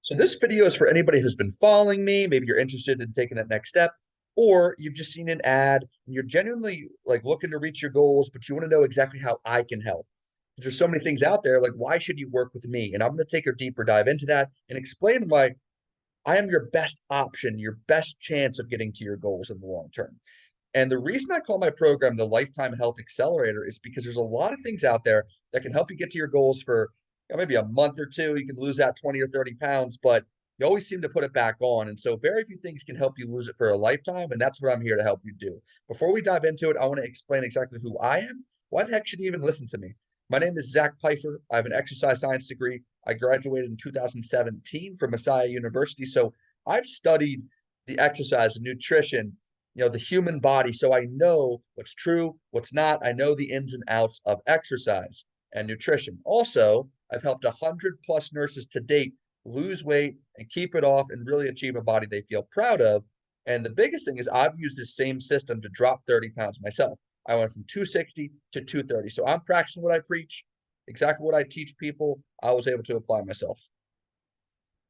So this video is for anybody who's been following me. Maybe you're interested in taking that next step, or you've just seen an ad and you're genuinely like looking to reach your goals, but you want to know exactly how I can help. There's so many things out there, like why should you work with me? And I'm going to take a deeper dive into that and explain why I am your best option, your best chance of getting to your goals in the long term. And the reason I call my program the Lifetime Health Accelerator is because there's a lot of things out there that can help you get to your goals for maybe a month or two. You can lose that 20 or 30 pounds, but you always seem to put it back on. And so very few things can help you lose it for a lifetime. And that's what I'm here to help you do. Before we dive into it, I want to explain exactly who I am. Why the heck should you even listen to me? My name is Zach Pfeiffer. I have an exercise science degree. I graduated in 2017 from Messiah University. So I've studied the exercise and nutrition, the human body. So I know what's true, what's not. I know the ins and outs of exercise and nutrition. Also, I've helped 100+ nurses to date lose weight and keep it off and really achieve a body they feel proud of. And the biggest thing is I've used this same system to drop 30 pounds myself. I went from 260 to 230. So I'm practicing what I preach, exactly what I teach people. I was able to apply myself.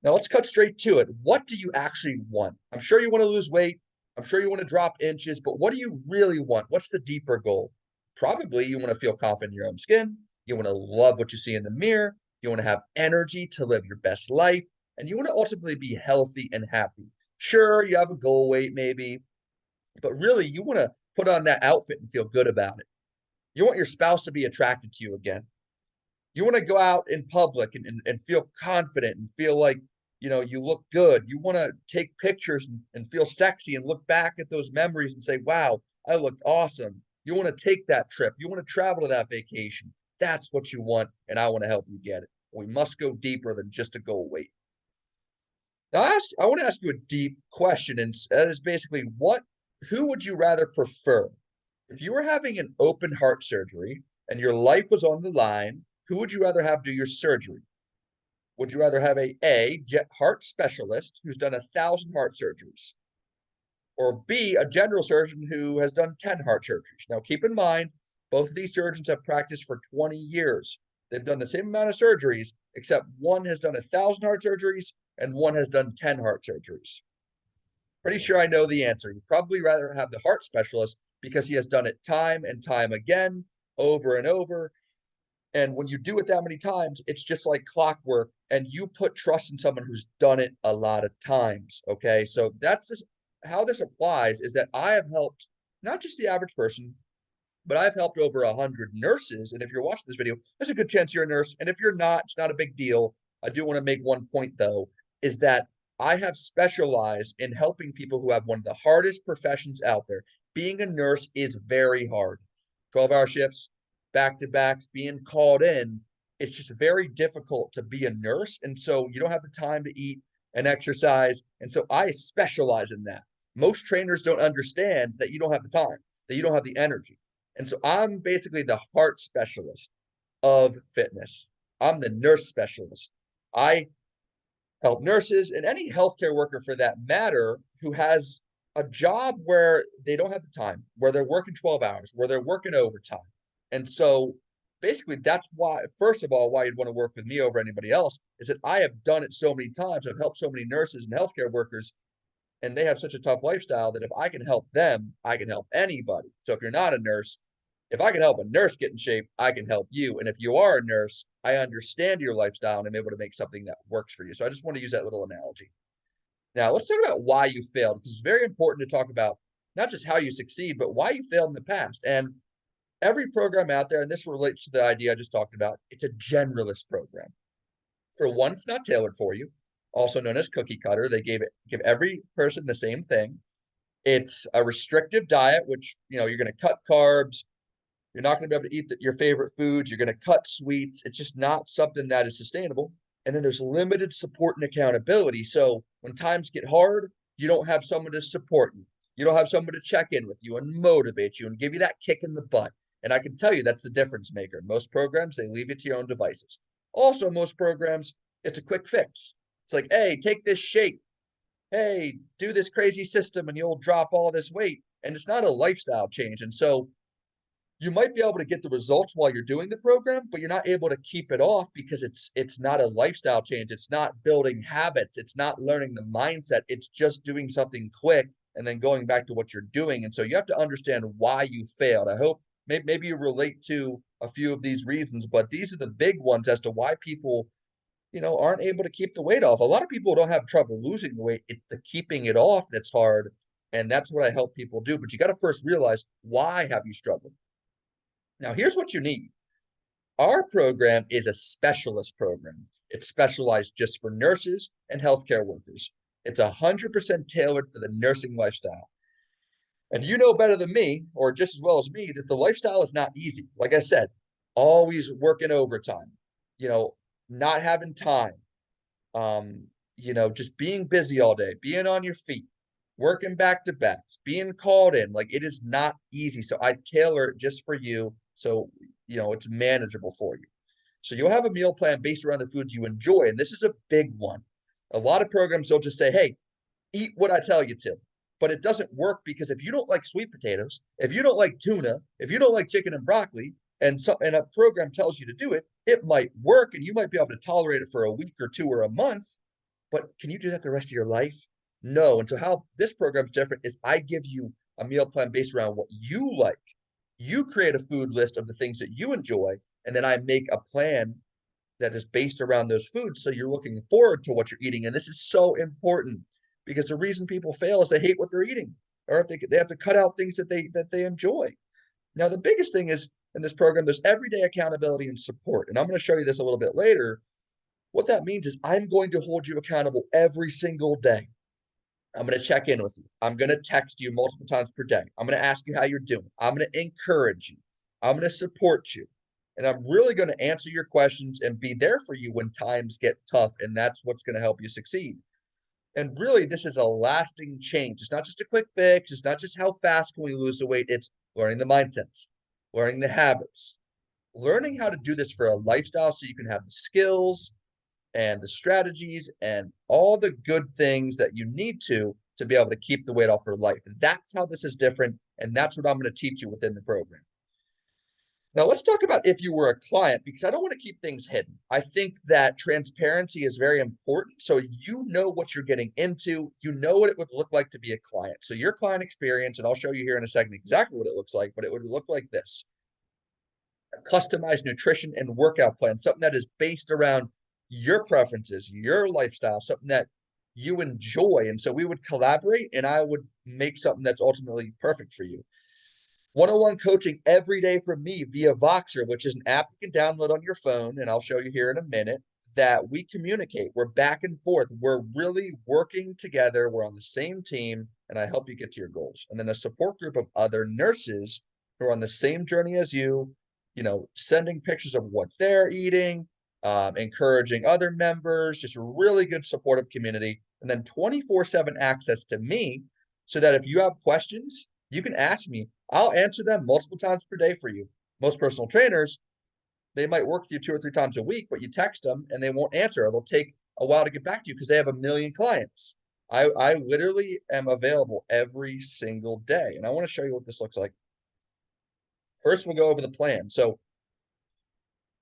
Now let's cut straight to it. What do you actually want? I'm sure you want to lose weight. I'm sure you want to drop inches, but what do you really want? What's the deeper goal? Probably you want to feel confident in your own skin. You want to love what you see in the mirror. You want to have energy to live your best life. And you want to ultimately be healthy and happy. Sure, you have a goal weight maybe, but really you want to put on that outfit and feel good about it. You want your spouse to be attracted to you again. You want to go out in public and feel confident and feel like, you look good. You want to take pictures and feel sexy and look back at those memories and say, wow, I looked awesome. You want to take that trip. You want to travel to that vacation. That's what you want, and I want to help you get it. We must go deeper than just a goal weight. Now, I want to ask you a deep question, and that is basically who would you rather prefer? If you were having an open heart surgery and your life was on the line, who would you rather have do your surgery? Would you rather have a heart specialist who's done 1,000 heart surgeries, or B, a general surgeon who has done 10 heart surgeries? Now, keep in mind, both of these surgeons have practiced for 20 years. They've done the same amount of surgeries, except one has done 1,000 heart surgeries and one has done 10 heart surgeries. Pretty sure I know the answer. You'd probably rather have the heart specialist because he has done it time and time again, over and over. And when you do it that many times, it's just like clockwork. And you put trust in someone who's done it a lot of times. Okay. So that's just how this applies is that I have helped not just the average person, but I've helped over 100 nurses. And if you're watching this video, there's a good chance you're a nurse. And if you're not, it's not a big deal. I do want to make one point, though, is that I have specialized in helping people who have one of the hardest professions out there. Being a nurse is very hard. 12-hour shifts, back to backs, being called in. It's just very difficult to be a nurse. And so you don't have the time to eat and exercise. And so I specialize in that. Most trainers don't understand that you don't have the time, that you don't have the energy. And so I'm basically the heart specialist of fitness. I'm the nurse specialist. I help nurses and any healthcare worker for that matter who has a job where they don't have the time, where they're working 12 hours, where they're working overtime. And so basically that's why, first of all, why you'd want to work with me over anybody else is that I have done it so many times. I've helped so many nurses and healthcare workers, and they have such a tough lifestyle that if I can help them, I can help anybody. So if you're not a nurse, if I can help a nurse get in shape, I can help you. And if you are a nurse, I understand your lifestyle and I'm able to make something that works for you. So I just want to use that little analogy. Now, let's talk about why you failed, because it's very important to talk about not just how you succeed, but why you failed in the past. And every program out there, and this relates to the idea I just talked about, it's a generalist program. For one, it's not tailored for you, also known as cookie cutter. They give every person the same thing. It's a restrictive diet, which you're going to cut carbs, you're not going to be able to eat your favorite foods. You're going to cut sweets. It's just not something that is sustainable. And then there's limited support and accountability. So when times get hard, you don't have someone to support you. You don't have someone to check in with you and motivate you and give you that kick in the butt. And I can tell you that's the difference maker. Most programs, they leave you to your own devices. Also, most programs, it's a quick fix. It's like, hey, take this shake. Hey, do this crazy system and you'll drop all this weight. And it's not a lifestyle change. And so You might be able to get the results while you're doing the program, but you're not able to keep it off because it's not a lifestyle change. It's not building habits. It's not learning the mindset. It's just doing something quick and then going back to what you're doing. And so you have to understand why you failed. I hope maybe you relate to a few of these reasons, but these are the big ones as to why people, aren't able to keep the weight off. A lot of people don't have trouble losing the weight. It's the keeping it off that's hard. And that's what I help people do. But you got to first realize, why have you struggled? Now, here's what you need. Our program is a specialist program. It's specialized just for nurses and healthcare workers. It's 100% tailored for the nursing lifestyle. And you know better than me, or just as well as me, that the lifestyle is not easy. Like I said, always working overtime, you know, not having time, um, just being busy all day, being on your feet, working back to backs, being called in. Like, it is not easy. So I tailor it just for you. So, it's manageable for you. So you'll have a meal plan based around the foods you enjoy. And this is a big one. A lot of programs, they'll just say, hey, eat what I tell you to. But it doesn't work because if you don't like sweet potatoes, if you don't like tuna, if you don't like chicken and broccoli, and a program tells you to do it, it might work and you might be able to tolerate it for a week or two or a month. But can you do that the rest of your life? No. And so how this program is different is I give you a meal plan based around what you like. You create a food list of the things that you enjoy, and then I make a plan that is based around those foods. So you're looking forward to what you're eating. And this is so important because the reason people fail is they hate what they're eating, or if they have to cut out things that they enjoy. Now, the biggest thing is in this program, there's everyday accountability and support. And I'm going to show you this a little bit later. What that means is I'm going to hold you accountable every single day. I'm going to check in with you. I'm going to text you multiple times per day. I'm going to ask you how you're doing. I'm going to encourage you. I'm going to support you. And I'm really going to answer your questions and be there for you when times get tough. And that's what's going to help you succeed. And really, this is a lasting change. It's not just a quick fix. It's not just how fast can we lose the weight. It's learning the mindsets, learning the habits, learning how to do this for a lifestyle so you can have the skills and the strategies and all the good things that you need to be able to keep the weight off for life. And that's how this is different. And that's what I'm going to teach you within the program. Now, let's talk about if you were a client, because I don't want to keep things hidden. I think that transparency is very important. So you know what you're getting into, you know what it would look like to be a client. So your client experience, and I'll show you here in a second exactly what it looks like, but it would look like this: a customized nutrition and workout plan, something that is based around your preferences, your lifestyle, something that you enjoy. And so we would collaborate and I would make something that's ultimately perfect for you. One-on-one coaching every day from me via Voxer, which is an app you can download on your phone, and I'll show you here in a minute, that we communicate. We're back and forth. We're really working together. We're on the same team, and I help you get to your goals. And then a support group of other nurses who are on the same journey as you, sending pictures of what they're eating, encouraging other members, just a really good supportive community. And then 24/7 access to me so that if you have questions, you can ask me. I'll answer them multiple times per day for you. Most personal trainers, they might work with you 2 or 3 times a week, but you text them and they won't answer, or they'll take a while to get back to you because they have a million clients. I literally am available every single day. And I want to show you what this looks like. First, we'll go over the plan. So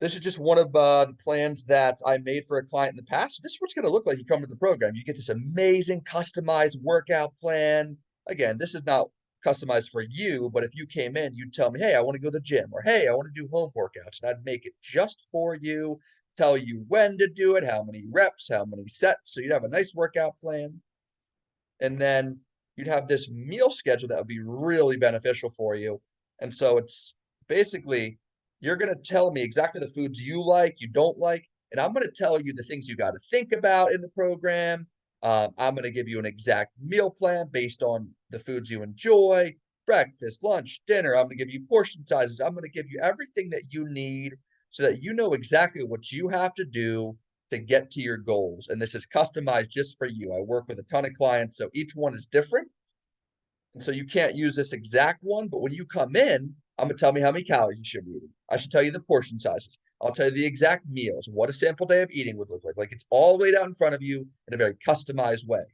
this is just one of the plans that I made for a client in the past. This is what's going to look like you come to the program. You get this amazing customized workout plan. Again, this is not customized for you, but if you came in, you'd tell me, hey, I want to go to the gym, or hey, I want to do home workouts. And I'd make it just for you, tell you when to do it, how many reps, how many sets. So you'd have a nice workout plan. And then you'd have this meal schedule that would be really beneficial for you. And so it's basically, you're going to tell me exactly the foods you like, you don't like, and I'm going to tell you the things you got to think about in the program. I'm going to give you an exact meal plan based on the foods you enjoy: breakfast, lunch, dinner. I'm going to give you portion sizes. I'm going to give you everything that you need so that you know exactly what you have to do to get to your goals. And this is customized just for you. I work with a ton of clients, so each one is different. And so you can't use this exact one, but when you come in, I'm gonna tell me how many calories you should be eating. I should tell you the portion sizes. I'll tell you the exact meals, what a sample day of eating would look like. Like, it's all laid out in front of you in a very customized way.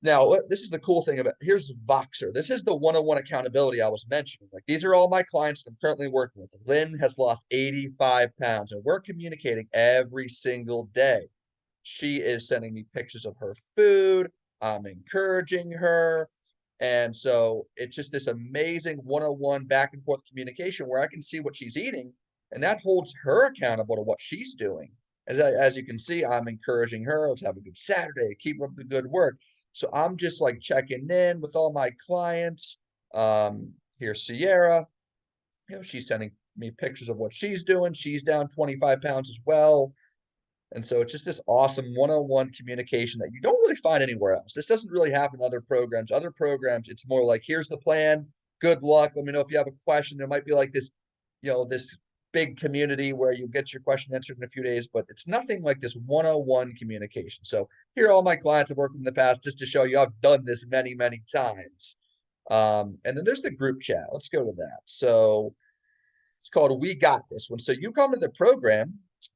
Now, this is the cool thing about here's Voxer. This is the one-on-one accountability I was mentioning. Like these are all my clients that I'm currently working with. Lynn has lost 85 pounds, and we're communicating every single day. She is sending me pictures of her food. I'm encouraging her. And so it's just this amazing one-on-one back and forth communication where I can see what she's eating, and that holds her accountable to what she's doing. As you can see, I'm encouraging her. Let's have a good Saturday. Keep up the good work. So I'm just like checking in with all my clients. Here's Sierra. She's sending me pictures of what she's doing. She's down 25 pounds as well. And so it's just this awesome one-on-one communication that you don't really find anywhere else. This doesn't really happen in other programs. Other programs, it's more like, here's the plan. Good luck. Let me know if you have a question. There might be like this, this big community where you get your question answered in a few days, but it's nothing like this one-on-one communication. So here, all my clients have worked in the past just to show you I've done this many, many times. And then there's the group chat. Let's go to that. So it's called We Got This one. So you come to the program,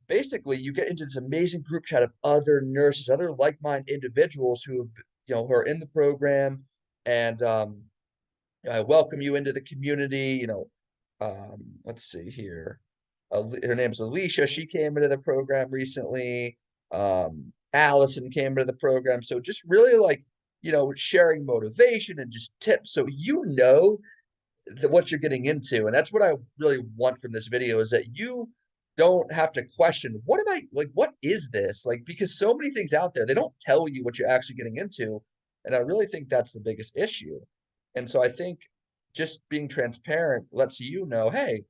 basically you get into this amazing group chat of other nurses, other like-minded individuals who are in the program, and I welcome you into the community. Let's see here. Her name's Alicia. She came into the program recently. Allison came into the program. So just really like, sharing motivation and just tips. So what you're getting into. And that's what I really want from this video is that you don't have to question what am I like, what is this? Like, because so many things out there, they don't tell you what you're actually getting into. And I really think that's the biggest issue. And so I think just being transparent lets you know, hey,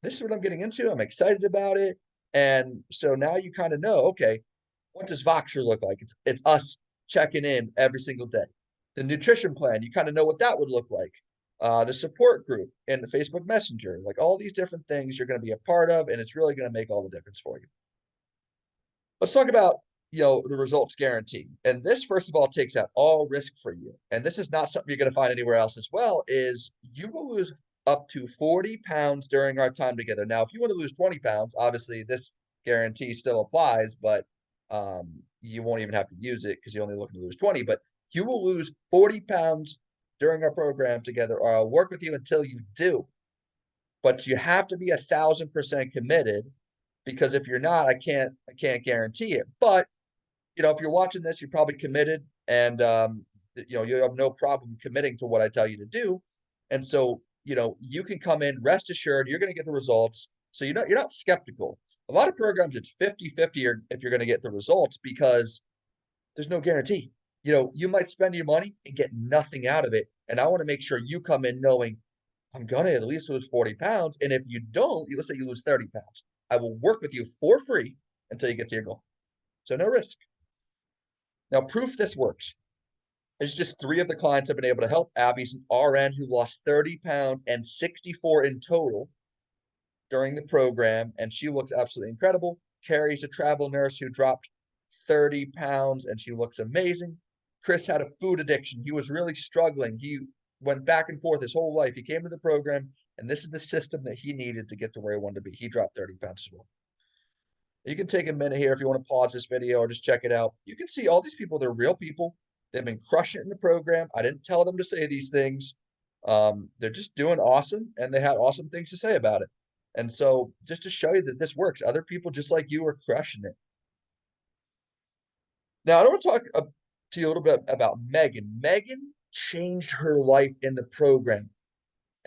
this is what I'm getting into. I'm excited about it. And so now you kind of know, okay, what does Voxer look like? It's us checking in every single day. The nutrition plan, you kind of know what that would look like. The support group and the Facebook Messenger, like all these different things you're going to be a part of, and it's really going to make all the difference for you. Let's talk about the results guarantee. And this, first of all, takes out all risk for you. And this is not something you're going to find anywhere else as well, is you will lose up to 40 pounds during our time together. Now, if you want to lose 20 pounds, obviously this guarantee still applies, but you won't even have to use it because you're only looking to lose 20. But you will lose 40 pounds during our program together, or I'll work with you until you do. But you have to be 1,000% committed, because if you're not, I can't guarantee it. But if you're watching this, you're probably committed, and you have no problem committing to what I tell you to do. And so, you can come in, rest assured, you're going to get the results. So you're not skeptical. A lot of programs, it's 50-50 if you're going to get the results, because there's no guarantee. You might spend your money and get nothing out of it. And I want to make sure you come in knowing I'm going to at least lose 40 pounds. And if you don't, let's say you lose 30 pounds, I will work with you for free until you get to your goal. So no risk. Now, proof this works is just 3 of the clients have been able to help. Abby's an RN who lost 30 pounds and 64 in total during the program, and she looks absolutely incredible. Carrie's a travel nurse who dropped 30 pounds, and she looks amazing. Chris had a food addiction. He was really struggling. He went back and forth his whole life. He came to the program, and this is the system that he needed to get to where he wanted to be. He dropped 30 pounds as well. You can take a minute here if you want to pause this video or just check it out. You can see all these people, they're real people. They've been crushing it in the program. I didn't tell them to say these things. They're just doing awesome, and they had awesome things to say about it. And so just to show you that this works, other people just like you are crushing it. Now, I want to talk to you a little bit about Megan. Megan changed her life in the program.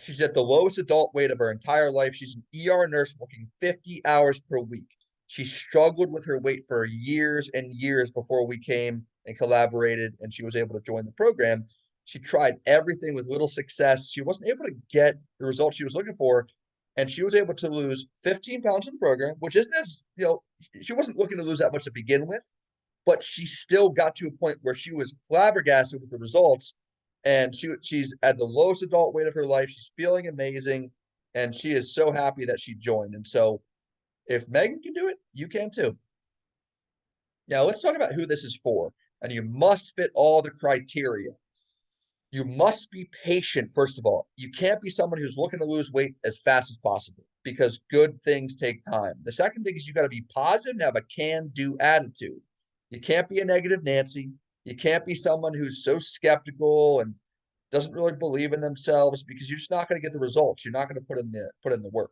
She's at the lowest adult weight of her entire life. She's an ER nurse working 50 hours per week. She struggled with her weight for years and years before we came and collaborated, and she was able to join the program. She tried everything with little success. She wasn't able to get the results she was looking for, and she was able to lose 15 pounds in the program, which isn't she wasn't looking to lose that much to begin with, but she still got to a point where she was flabbergasted with the results, and she's at the lowest adult weight of her life. She's feeling amazing, and she is so happy that she joined. And so if Megan can do it, you can too. Now let's talk about who this is for. And you must fit all the criteria. You must be patient, first of all. You can't be someone who's looking to lose weight as fast as possible, because good things take time. The second thing is you got to be positive and have a can-do attitude. You can't be a negative Nancy. You can't be someone who's so skeptical and doesn't really believe in themselves because you're just not going to get the results. You're not going to put in the work.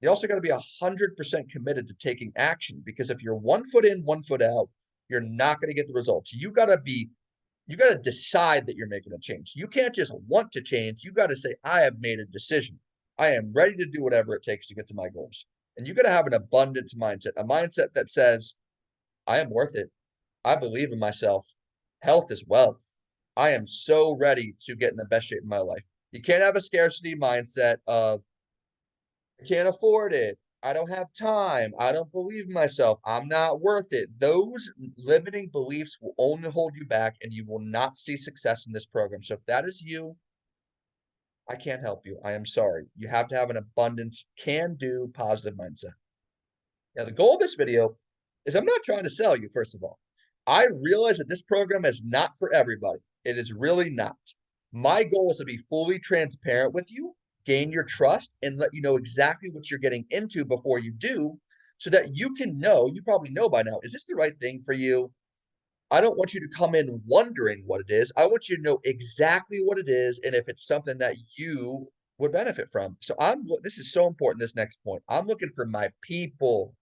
You also got to be 100% committed to taking action because if you're 1 foot in, 1 foot out, you're not going to get the results. You got to decide that you're making a change. You can't just want to change. You got to say, I have made a decision. I am ready to do whatever it takes to get to my goals. And you got to have an abundance mindset, a mindset that says, I am worth it. I believe in myself. Health is wealth. I am so ready to get in the best shape of my life. You can't have a scarcity mindset of, I can't afford it. I don't have time. I don't believe in myself. I'm not worth it. Those limiting beliefs will only hold you back and you will not see success in this program. So if that is you, I can't help you. I am sorry. You have to have an abundance, can do, positive mindset. Now, the goal of this video is I'm not trying to sell you, first of all. I realize that this program is not for everybody. It is really not. My goal is to be fully transparent with you, gain your trust, and let you know exactly what you're getting into before you do, so that you can know, you probably know by now, is this the right thing for you? I don't want you to come in wondering what it is. I want you to know exactly what it is and if it's something that you would benefit from. So this is so important, this next point. I'm looking for my people.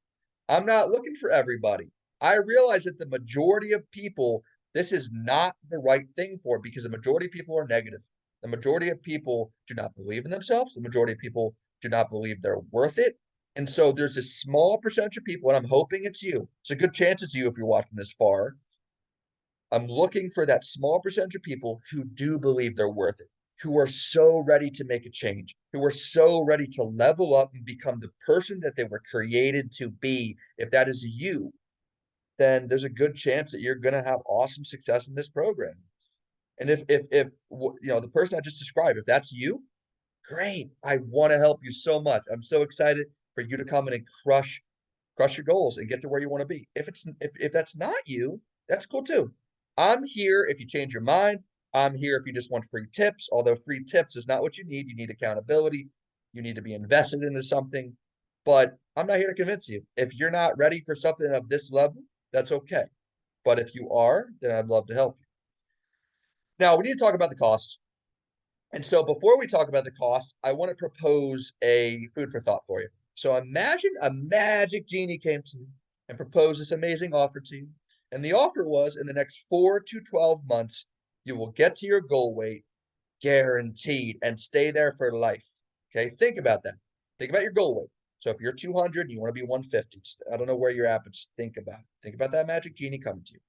I'm not looking for everybody. I realize that the majority of people, this is not the right thing for because the majority of people are negative. The majority of people do not believe in themselves. The majority of people do not believe they're worth it. And so there's a small percentage of people, and I'm hoping it's you. It's a good chance it's you if you're watching this far. I'm looking for that small percentage of people who do believe they're worth it, who are so ready to make a change, who are so ready to level up and become the person that they were created to be. If that is you, then there's a good chance that you're going to have awesome success in this program. And if the person I just described, if that's you, great. I want to help you so much. I'm so excited for you to come in and crush your goals and get to where you want to be. If that's not you, that's cool too. I'm here if you change your mind. I'm here if you just want free tips, although free tips is not what you need. You need accountability. You need to be invested into something. But I'm not here to convince you. If you're not ready for something of this level, that's okay. But if you are, then I'd love to help you. Now, we need to talk about the cost. And so before we talk about the cost, I want to propose a food for thought for you. So imagine a magic genie came to you and proposed this amazing offer to you. And the offer was in the next 4 to 12 months, you will get to your goal weight guaranteed and stay there for life. Okay, think about that. Think about your goal weight. So if you're 200 and you want to be 150, I don't know where you're at, but just think about it. Think about that magic genie coming to you.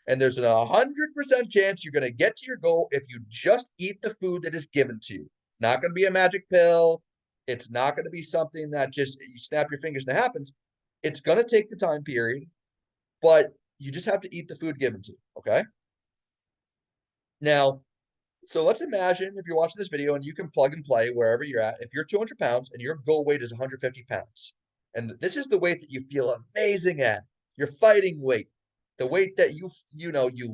And there's a 100% chance you're going to get to your goal if you just eat the food that is given to you. It's not going to be a magic pill. It's not going to be something that just you snap your fingers and it happens. It's going to take the time period, but you just have to eat the food given to you. Okay. Now, so let's imagine if you're watching this video and you can plug and play wherever you're at. If you're 200 pounds and your goal weight is 150 pounds, and this is the weight that you feel amazing at, your fighting weight, the weight that you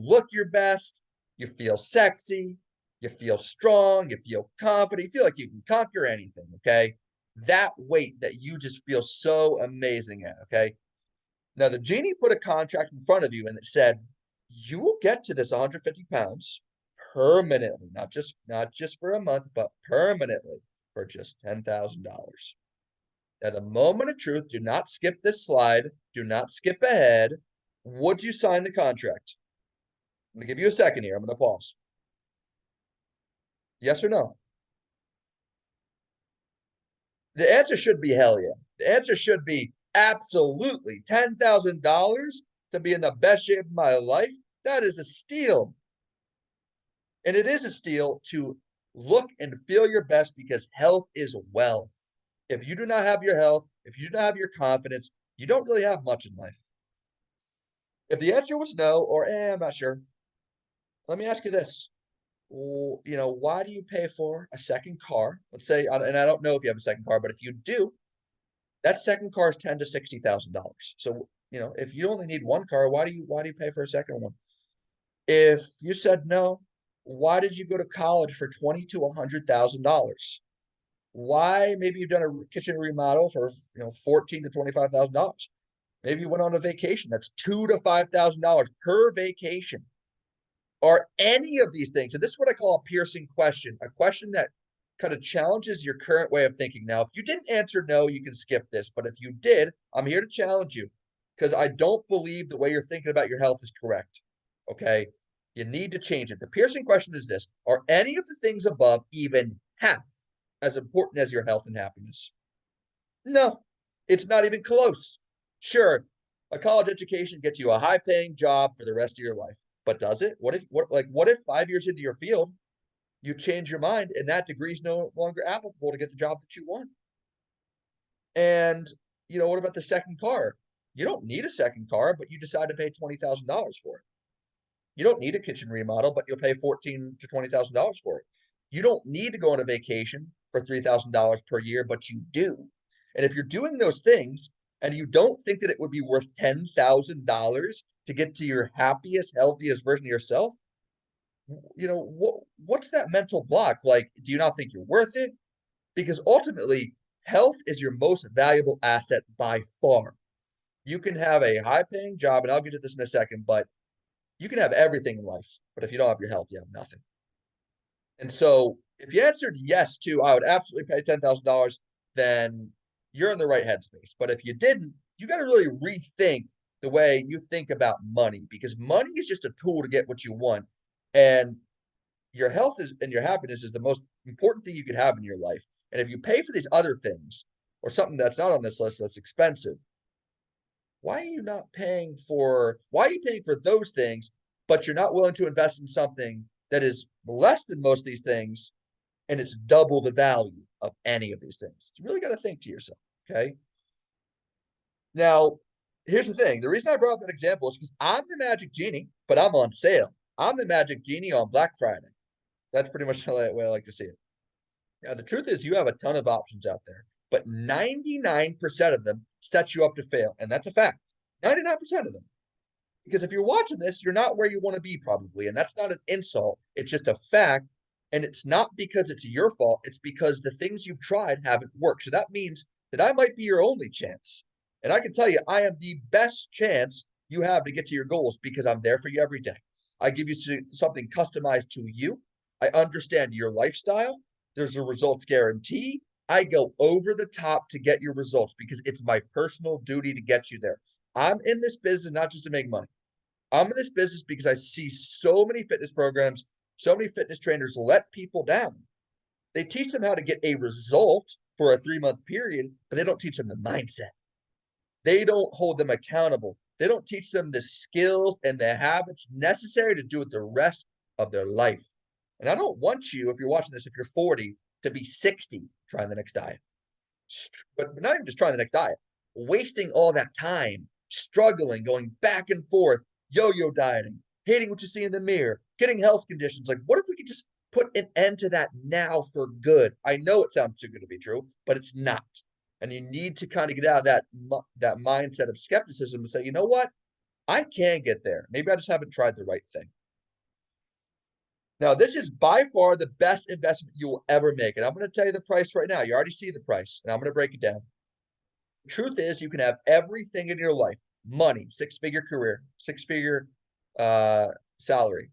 look your best, you feel sexy, you feel strong, you feel confident, you feel like you can conquer anything, okay? That weight that you just feel so amazing at, okay? Now, the genie put a contract in front of you and it said, you will get to this 150 pounds permanently, not just for a month, but permanently for just $10,000. Now, the moment of truth, do not skip this slide. Do not skip ahead. Would you sign the contract? I'm going to give you a second here. I'm going to pause. Yes or no? The answer should be hell yeah. The answer should be absolutely. $10,000 to be in the best shape of my life. That is a steal. And it is a steal to look and feel your best because health is wealth. If you do not have your health, if you do not have your confidence, you don't really have much in life. If the answer was no, or I'm not sure, let me ask you this. Well, why do you pay for a second car? Let's say, and I don't know if you have a second car, but if you do, that second car is $10,000 to $60,000. So, if you only need one car, why do you pay for a second one? If you said no, why did you go to college for $20,000 to $100,000? Why? Maybe you've done a kitchen remodel for $14,000 to $25,000. Maybe you went on a vacation. That's $2,000 to $5,000 per vacation. Are any of these things, and this is what I call a piercing question, a question that kind of challenges your current way of thinking. Now, if you didn't answer no, you can skip this, but if you did, I'm here to challenge you because I don't believe the way you're thinking about your health is correct. Okay. You need to change it. The piercing question is this: are any of the things above even half as important as your health and happiness? No, it's not even close. Sure, a college education gets you a high paying job for the rest of your life, but does it? What if 5 years into your field, you change your mind and that degree is no longer applicable to get the job that you want? And, what about the second car? You don't need a second car, but you decide to pay $20,000 for it. You don't need a kitchen remodel, but you'll pay $14,000 to $20,000 for it. You don't need to go on a vacation for $3,000 per year, but you do. And if you're doing those things and you don't think that it would be worth $10,000 to get to your happiest, healthiest version of yourself, what's that mental block? Like, do you not think you're worth it? Because ultimately, health is your most valuable asset by far. You can have a high paying job, and I'll get to this in a second, but you can have everything in life, but if you don't have your health, you have nothing. And so if you answered yes to, I would absolutely pay $10,000, then you're in the right headspace. But if you didn't, you got to really rethink the way you think about money because money is just a tool to get what you want. And your health is and your happiness is the most important thing you could have in your life. And if you pay for these other things or something that's not on this list that's expensive, why are you paying for those things, but you're not willing to invest in something that is less than most of these things and it's double the value of any of these things? You really got to think to yourself, okay? Now, here's the thing. The reason I brought up that example is because I'm the magic genie, but I'm on sale. I'm the magic genie on Black Friday. That's pretty much the way I like to see it. Now, the truth is, you have a ton of options out there, but 99% of them set you up to fail. And that's a fact. 99% of them. Because if you're watching this, you're not where you want to be, probably. And that's not an insult. It's just a fact. And it's not because it's your fault. It's because the things you've tried haven't worked. So that means that I might be your only chance. And I can tell you, I am the best chance you have to get to your goals because I'm there for you every day. I give you something customized to you. I understand your lifestyle. There's a results guarantee. I go over the top to get your results because it's my personal duty to get you there. I'm in this business not just to make money. I'm in this business because I see so many fitness programs, so many fitness trainers let people down. They teach them how to get a result for a 3 month period, but they don't teach them the mindset. They don't hold them accountable. They don't teach them the skills and the habits necessary to do it the rest of their life. And I don't want you, if you're watching this, if you're 40, to be 60 trying the next diet. But not even just trying the next diet, wasting all that time, struggling, going back and forth, yo-yo dieting, hating what you see in the mirror, getting health conditions. Like, what if we could just put an end to that now for good? I know it sounds too good to be true, but it's not. And you need to kind of get out of that mindset of skepticism and say, you know what? I can get there. Maybe I just haven't tried the right thing. Now, this is by far the best investment you will ever make. And I'm going to tell you the price right now. You already see the price, and I'm going to break it down. The truth is, you can have everything in your life: money, six-figure career, six-figure salary.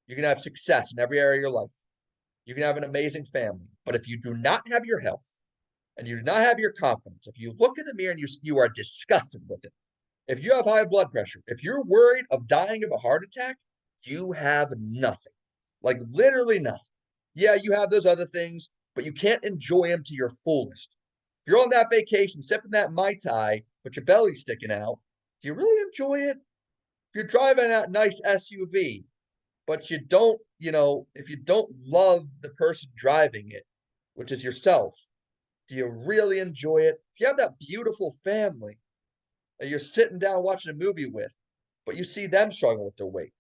You can have success in every area of your life. You can have an amazing family. But if you do not have your health and you do not have your confidence, if you look in the mirror and you are disgusted with it, if you have high blood pressure, if you're worried of dying of a heart attack, you have nothing. Like literally nothing. Yeah, you have those other things, but you can't enjoy them to your fullest. If you're on that vacation sipping that Mai Tai, but your belly's sticking out, do you really enjoy it? If you're driving that nice SUV, but you don't, if you don't love the person driving it, which is yourself, do you really enjoy it? If you have that beautiful family that you're sitting down watching a movie with, but you see them struggling with their weight,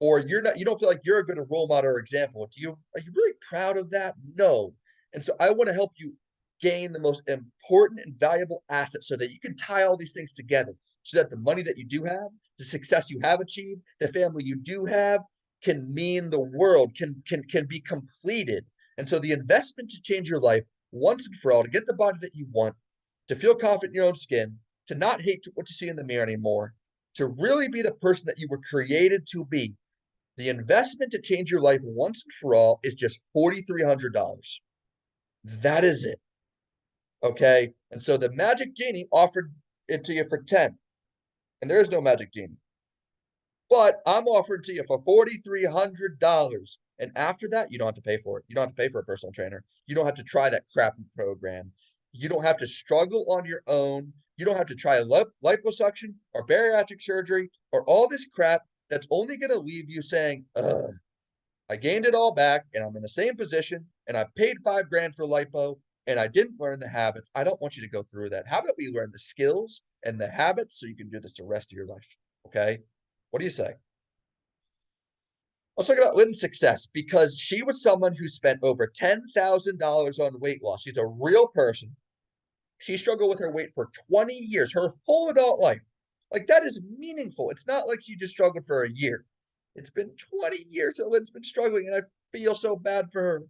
or you don't feel like you're a good role model or example, are you really proud of that? No. And so I want to help you gain the most important and valuable asset so that you can tie all these things together so that the money that you do have, the success you have achieved, the family you do have can mean the world, can be completed. And so the investment to change your life once and for all, to get the body that you want, to feel confident in your own skin, to not hate what you see in the mirror anymore, to really be the person that you were created to be, The investment to change your life once and for all is just $4,300. That is it. Okay. And so the Magic Genie offered it to you for 10, and there is no Magic Genie. But I'm offering to you for $4,300. And after that, you don't have to pay for it. You don't have to pay for a personal trainer. You don't have to try that crappy program. You don't have to struggle on your own. You don't have to try liposuction or bariatric surgery or all this crap that's only going to leave you saying, ugh, I gained it all back and I'm in the same position and I paid 5 grand for lipo and I didn't learn the habits. I don't want you to go through that. How about we learn the skills and the habits so you can do this the rest of your life? Okay. What do you say? Let's talk about Lynn's success because she was someone who spent over $10,000 on weight loss. She's a real person. She struggled with her weight for 20 years, her whole adult life. Like that is meaningful. It's not like she just struggled for a year. It's been 20 years that Lynn's been struggling, and I feel so bad for her.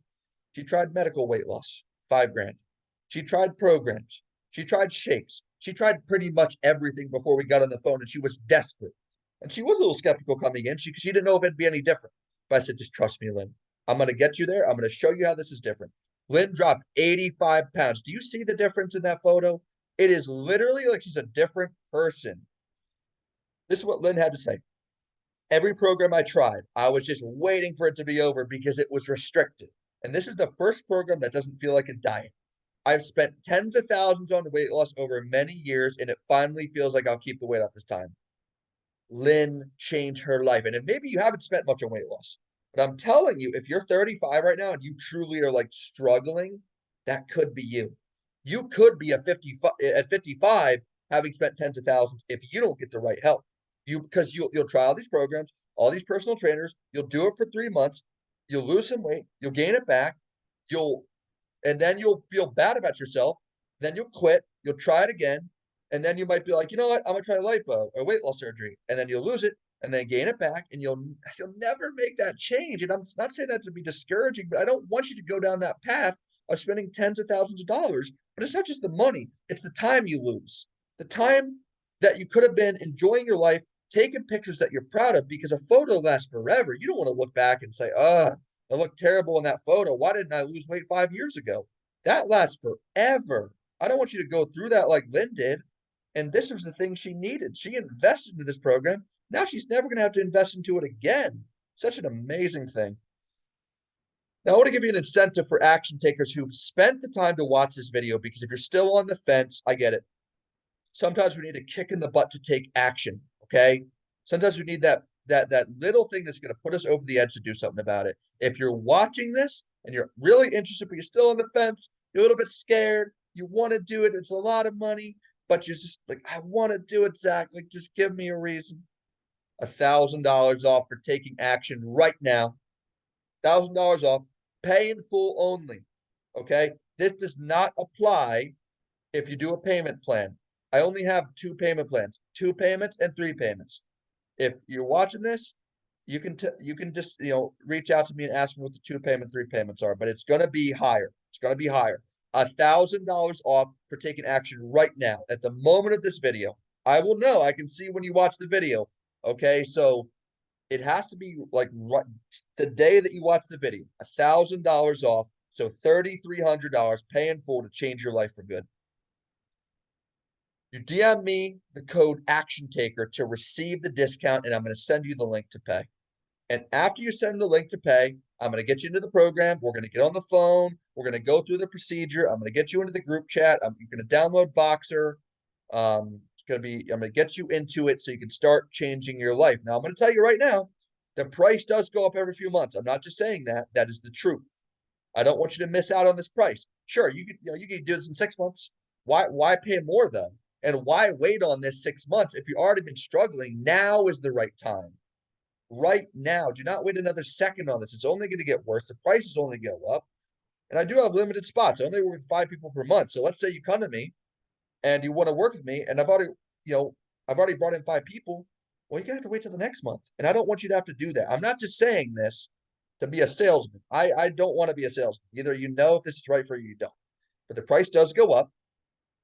She tried medical weight loss, 5 grand. She tried programs. She tried shakes. She tried pretty much everything before we got on the phone, and she was desperate. And she was a little skeptical coming in. She didn't know if it'd be any different. But I said, just trust me, Lynn. I'm going to get you there. I'm going to show you how this is different. Lynn dropped 85 pounds. Do you see the difference in that photo? It is literally like she's a different person. This is what Lynn had to say. Every program I tried, I was just waiting for it to be over because it was restricted. And this is the first program that doesn't feel like a diet. I've spent tens of thousands on weight loss over many years, and it finally feels like I'll keep the weight off this time. Lynn changed her life. And maybe you haven't spent much on weight loss, but I'm telling you, if you're 35 right now and you truly are like struggling, that could be you. You could be at 55 having spent tens of thousands if you don't get the right help. Because you'll try all these programs, all these personal trainers, you'll do it for 3 months, you'll lose some weight, you'll gain it back, you'll and then you'll feel bad about yourself. Then you'll quit. You'll try it again, and then you might be like, you know what? I'm gonna try lipo or weight loss surgery, and then you'll lose it, and then gain it back, and you'll never make that change. And I'm not saying that to be discouraging, but I don't want you to go down that path of spending tens of thousands of dollars. But it's not just the money; it's the time you lose, the time that you could have been enjoying your life, taking pictures that you're proud of, because a photo lasts forever. You don't want to look back and say, I look terrible in that photo. Why didn't I lose weight 5 years ago? That lasts forever. I don't want you to go through that like Lynn did. And this was the thing she needed. She invested into this program. Now she's never going to have to invest into it again. Such an amazing thing. Now, I want to give you an incentive for action takers who've spent the time to watch this video because if you're still on the fence, I get it. Sometimes we need a kick in the butt to take action. Okay. Sometimes we need that little thing that's going to put us over the edge to do something about it. If you're watching this and you're really interested, but you're still on the fence, you're a little bit scared, you want to do it, it's a lot of money, but you're just like, I want to do it, Zach. Like, just give me a reason. $1,000 off for taking action right now. $1,000 off, pay in full only. Okay. This does not apply if you do a payment plan. I only have 2 payment plans, 2 payments and 3 payments. If you're watching this, you can just reach out to me and ask me what the 2 payment, 3 payments are, but it's gonna be higher. It's gonna be higher. $1,000 off for taking action right now. At the moment of this video, I will know. I can see when you watch the video. Okay, so it has to be like right, the day that you watch the video. $1,000 off, so $3,300. Pay in full to change your life for good. You DM me the code Action Taker to receive the discount, and I'm going to send you the link to pay. And after you send the link to pay, I'm going to get you into the program. We're going to get on the phone. We're going to go through the procedure. I'm going to get you into the group chat. You're going to download Voxer. I'm going to get you into it so you can start changing your life. Now, I'm going to tell you right now, the price does go up every few months. I'm not just saying that. That is the truth. I don't want you to miss out on this price. Sure, you could do this in 6 months. Why pay more though? And why wait on this 6 months? If you've already been struggling, now is the right time. Right now. Do not wait another second on this. It's only going to get worse. The price is only going to go up. And I do have limited spots. I only work with 5 people per month. So let's say you come to me and you want to work with me, and I've already brought in 5 people. Well, you're gonna have to wait till the next month. And I don't want you to have to do that. I'm not just saying this to be a salesman. I don't want to be a salesman. Either you know if this is right for you, you don't. But the price does go up.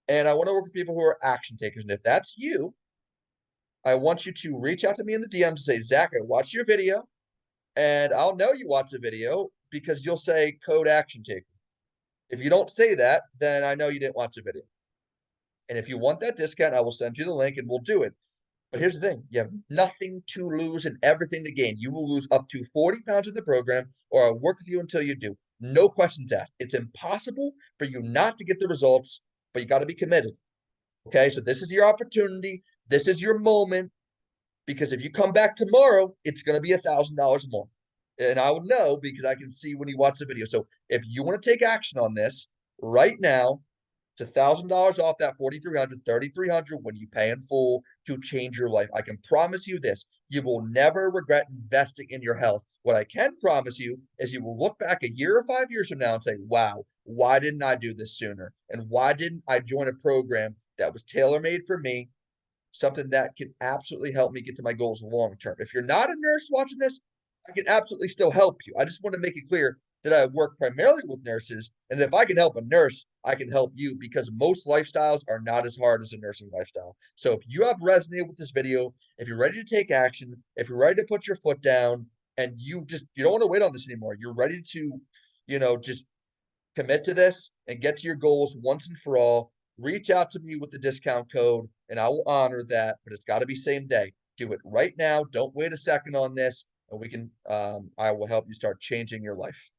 And I want to work with people who are action takers. And if that's you, I want you to reach out to me in the DMs and say, Zach, I watched your video. and I'll know you watch the video because you'll say code action taker. If you don't say that, then I know you didn't watch the video. And if you want that discount, I will send you the link and we'll do it. But here's the thing, you have nothing to lose and everything to gain. You will lose up to 40 pounds in the program, or I'll work with you until you do. No questions asked. It's impossible for you not to get the results, but you got to be committed. Okay, so this is your opportunity. This is your moment. Because if you come back tomorrow, it's going to be $1,000 more. And I would know because I can see when you watch the video. So if you want to take action on this right now, it's $1,000 off that 4,300, 3,300 when you pay in full to change your life. I can promise you this. You will never regret investing in your health. What I can promise you is you will look back a year or 5 years from now and say, wow, why didn't I do this sooner? And why didn't I join a program that was tailor-made for me, something that can absolutely help me get to my goals long term. If you're not a nurse watching this, I can absolutely still help you. I just want to make it clear that I work primarily with nurses. And if I can help a nurse, I can help you because most lifestyles are not as hard as a nursing lifestyle. So if you have resonated with this video, if you're ready to take action, if you're ready to put your foot down and you don't want to wait on this anymore, you're ready to, just commit to this and get to your goals once and for all, reach out to me with the discount code and I will honor that, but it's got to be same day. Do it right now. Don't wait a second on this and we can I will help you start changing your life.